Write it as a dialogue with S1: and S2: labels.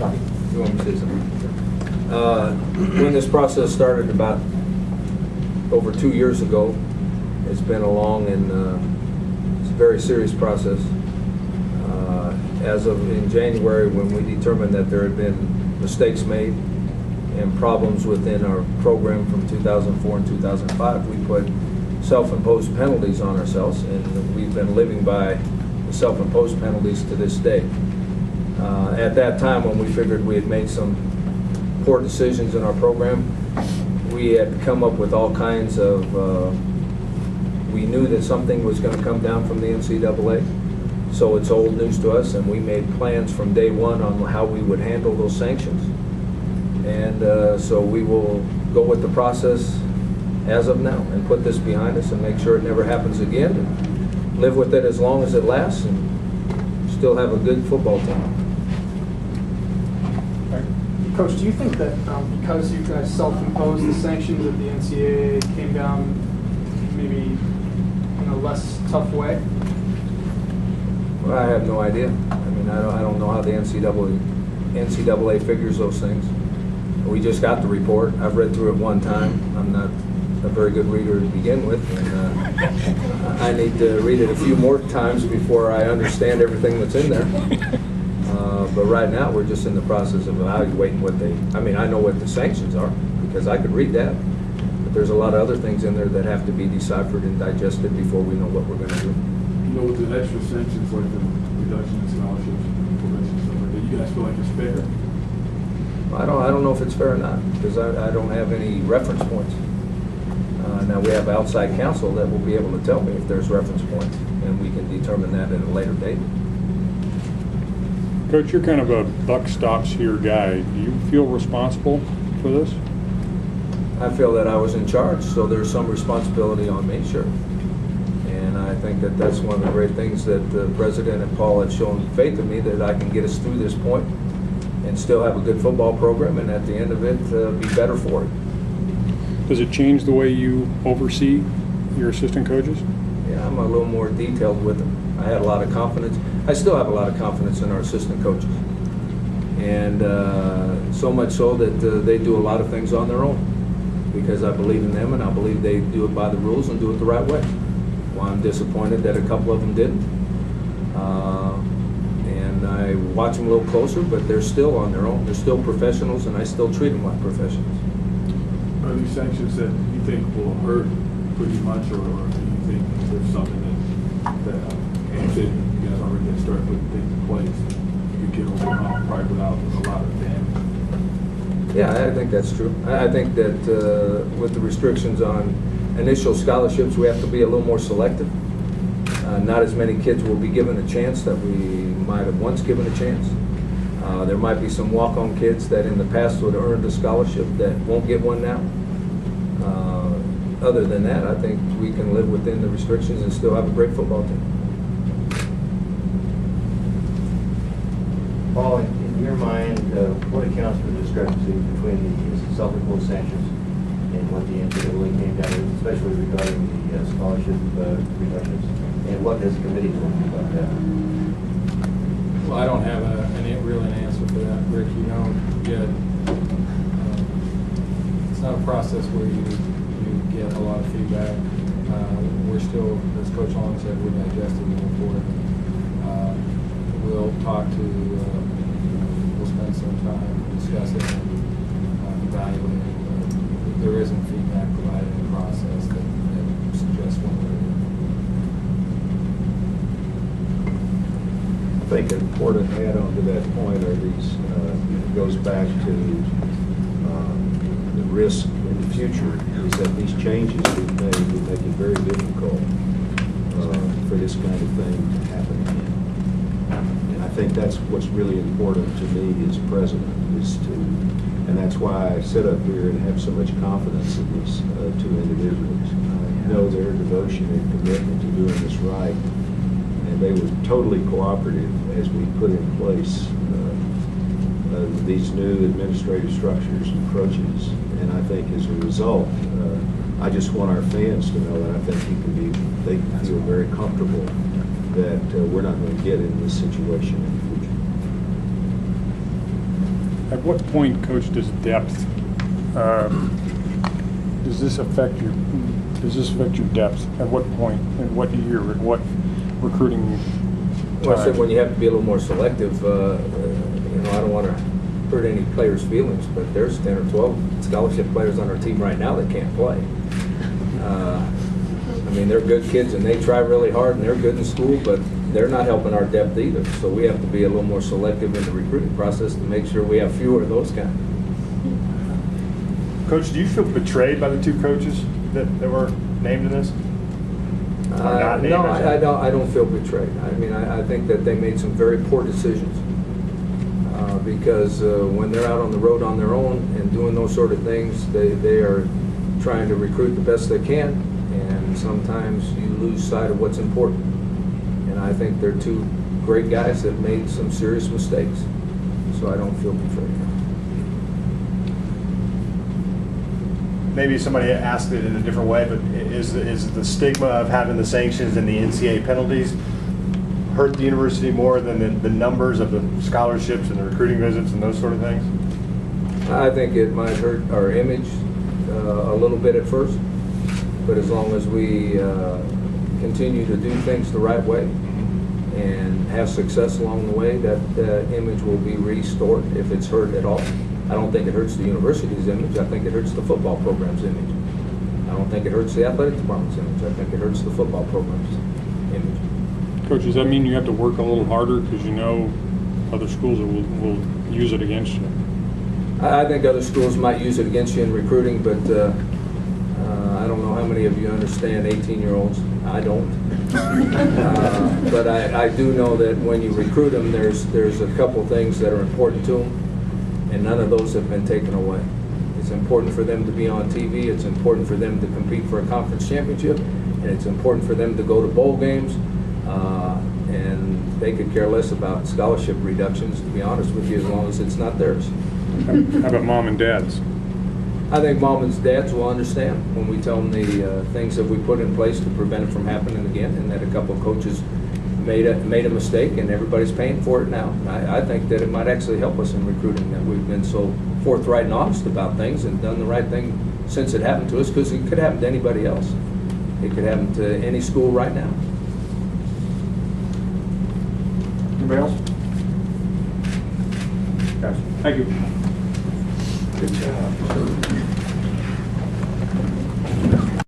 S1: You want me to say something? When this process started about over 2 years ago, it's been a long and it's a very serious process. As of in January, when we determined that there had been mistakes made and problems within our program from 2004 and 2005, we put self-imposed penalties on ourselves, and we've been living by the self-imposed penalties to this day. At that time, when we figured we had made some poor decisions in our program, we had come up with all kinds of, we knew that something was going to come down from the NCAA, so it's old news to us, and we made plans from day one on how we would handle those sanctions. And so we will go with the process as of now and put this behind us and make sure it never happens again, and live with it as long as it lasts and still have a good football team.
S2: Coach, do you think that because you guys self-imposed the sanctions, that the NCAA came down maybe in a less tough way?
S1: Well, I have no idea. I mean, I don't know how the NCAA figures those things. We just got the report. I've read through it one time. I'm not a very good reader to begin with, and I need to read it a few more times before I understand everything that's in there. But right now, we're just in the process of evaluating what they, I mean, I know what the sanctions are because I could read that, but there's a lot of other things in there that have to be deciphered and digested before we know what we're going to do.
S3: You know, with the extra sanctions like the reduction in scholarships and prevention stuff like that, you guys feel like it's fair?
S1: I don't know if it's fair or not because I don't have any reference points. Now we have outside counsel that will be able to tell me if there's reference points, and we can determine that at a later date.
S4: Coach, you're kind of a buck stops here guy. Do you feel responsible for this?
S1: I feel that I was in charge, so there's some responsibility on me, sure. And I think that that's one of the great things that the President and Paul have shown faith in me, that I can get us through this point and still have a good football program, and at the end of it, be better for it.
S4: Does it change the way you oversee your assistant coaches?
S1: Yeah, I'm a little more detailed with them. I had a lot of confidence. I still have a lot of confidence in our assistant coaches. And so much so that they do a lot of things on their own because I believe in them and I believe they do it by the rules and do it the right way. Well, I'm disappointed that a couple of them didn't. And I watch them a little closer, but they're still on their own. They're still professionals, and I still treat them like professionals.
S3: Are these sanctions that you think will hurt pretty much, or do you think there's something that you guys already start putting things in place you can overcome probably without a lot of damage?
S1: Yeah, I think that's true. I think that with the restrictions on initial scholarships, we have to be a little more selective. Not as many kids will be given a chance that we might have once given a chance. There might be some walk-on kids that in the past would have earned a scholarship that won't get one now. Other than that, I think we can live within the restrictions and still have a great football team.
S5: Paul, in your mind, what accounts for the discrepancy between the self-imposed sanctions and what the NCAA came down with, especially regarding the scholarship reductions? And what does the committee think about that?
S6: Well, I don't have really an answer for that, Rick. You know, it's not a process where you get a lot of feedback. We're still, as Coach Long said, we're digesting moving forward. We'll talk to, we'll spend some time discussing and evaluating. There isn't feedback provided in the process that suggests one way or the other.
S7: I think an important add-on to that point are these, it goes back to the risk in the future is that these changes we've made will make it very difficult for this kind of thing to happen again. And I think that's what's really important to me as president is to, and that's why I sit up here and have so much confidence in these two individuals. I know their devotion and commitment to doing this right. And they were totally cooperative as we put in place these new administrative structures and approaches. And I think as a result, I just want our fans to know that I think they can feel very comfortable that we're not going to get in this situation in the future.
S4: At what point, Coach, does depth, does this affect your depth? At what point, in what year, at what recruiting time?
S1: Well, I said when you have to be a little more selective, I don't want to hurt any players' feelings, but there's 10 or 12 scholarship players on our team right now that can't play. I mean, they're good kids and they try really hard and they're good in school, but they're not helping our depth either. So we have to be a little more selective in the recruiting process to make sure we have fewer of those guys.
S8: Coach, do you feel betrayed by the 2 coaches that were named in this?
S1: No, I don't feel betrayed. I mean, I think that they made some very poor decisions because when they're out on the road on their own and doing those sort of things, they are trying to recruit the best they can, and sometimes you lose sight of what's important. And I think they're 2 great guys that made some serious mistakes, so I don't feel betrayed.
S8: Maybe somebody asked it in a different way, but is the stigma of having the sanctions and the NCAA penalties hurt the university more than the numbers of the scholarships and the recruiting visits and those sort of things?
S1: I think it might hurt our image a little bit at first, but as long as we continue to do things the right way and have success along the way, that image will be restored if it's hurt at all. I don't think it hurts the university's image. I think it hurts the football program's image. I don't think it hurts the athletic department's image. I think it hurts the football program's image.
S4: Coach, does that mean you have to work a little harder because you know other schools will use it against you?
S1: I think other schools might use it against you in recruiting, but I don't know how many of you understand 18-year-olds. I don't. But I do know that when you recruit them, there's a couple things that are important to them, and none of those have been taken away. It's important for them to be on TV. It's important for them to compete for a conference championship, and it's important for them to go to bowl games. And they could care less about scholarship reductions, to be honest with you, as long as it's not theirs.
S4: How about mom and dads?
S1: I think mom and dads will understand when we tell them the things that we put in place to prevent it from happening again, and that a couple of coaches made a mistake and everybody's paying for it now. I think that it might actually help us in recruiting, that we've been so forthright and honest about things and done the right thing since it happened to us, because it could happen to anybody else. It could happen to any school right now.
S8: Anybody else? Guys, thank you.
S5: Good job.